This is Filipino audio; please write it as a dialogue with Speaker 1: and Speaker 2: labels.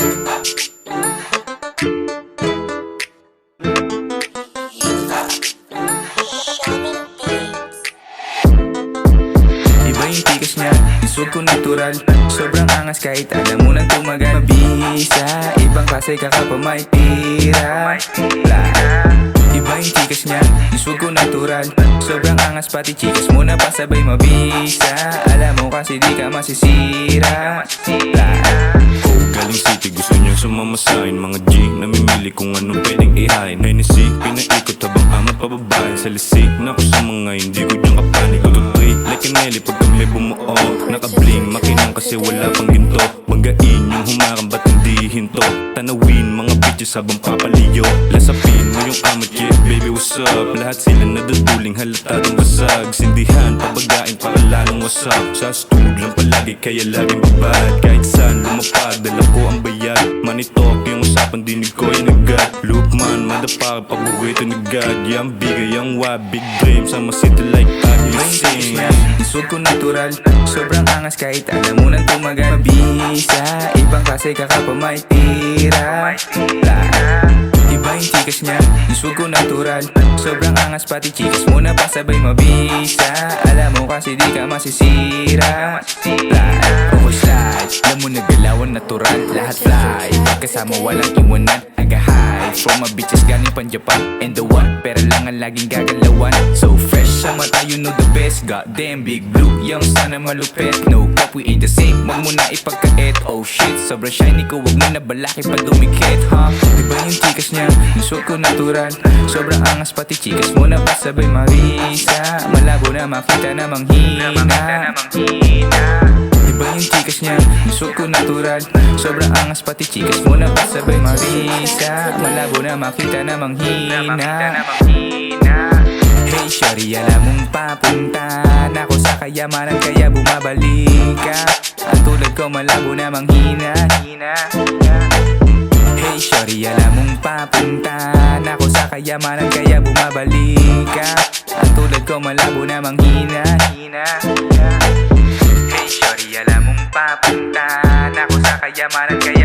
Speaker 1: Iba yung tikas niya, isog ko natural. Sobrang angas kahit alam mo nang tumagal. Mabisa, ibang klase kakapa may tira. Iba yung tikas niya, isog ko natural. Sobrang angas pati chikas mo na pasabay mabisa. Alam mo kasi di ka masisira.
Speaker 2: Galing city, gusto niyang sumama sa'kin. Mga G, namimili kung anong pwedeng ihain. Hennessy, pinaikot habang amat pababae. Sa lisik na ako sa mga hindi ko dyan kapanig. Tututri, like an Nelly pag kami bumuo. Nakabling, makinang kasi wala pang ginto. Banggain yung humarang ba't hindi hinto. Tanawin mga bitches habang papaliyo. Lasapin mo yung amat, yeah, baby what's up. Lahat sila naduduling halatadong basag. Sindihan, pabagain para lalong wasak. Sa stud lang palagi kaya laging babad. Kahit saan lumapag, dala ko ang bayad. Money talk, yung usapan dinig ko ay nagad. Loopman, madapa pag-uwi ito ni God. Yang bigay, yang wab, big dreams. I'ma sit like that, you sing.
Speaker 1: Isog ko natural, sobrang angas kahit alam mo nang tumagal. Mabisa, ibang klase kakapa may tira. Iba yung tikas niya, isog ko natural. Sobrang angas pati chikas mo na pasabay mabisa. Alam mo kasi di ka masisira. Okay slide, alam mo nagalawan natural. Lahat fly, pagkasama walang iwanan. Nag-high, from a bitches galing pan Japan. And the one, pero lang ang laging gagalawan. So fresh sa mata, you know the best. Goddamn big blue, yung sana malupit. No cap, we ain't the same, wag mo na ipagkait. Oh shit, sobrang shiny ko, wag mo na balaki pa dumikit, huh? Iba yung tikas niya, isog ko natural. Sobrang angas pati chikas mo na pasabay marisa. Malabo na makita na manghina. Iba yung tikas niya, isog ko natural. Sobrang angas pati chikas mo na pasabay marisa. Malabo na makita na manghina. Hey shawty, alam mong papunta na ako sa kayamanan kaya bumabalik ka. Ang tulad ko malabo na manghina. Hey shawty, alam mong papunta na ako sa kayamanan kaya bumabalik ka. Ang tulad ko malabo na manghina. Hey shawty, alam mong papunta na ako sa kayamanan kaya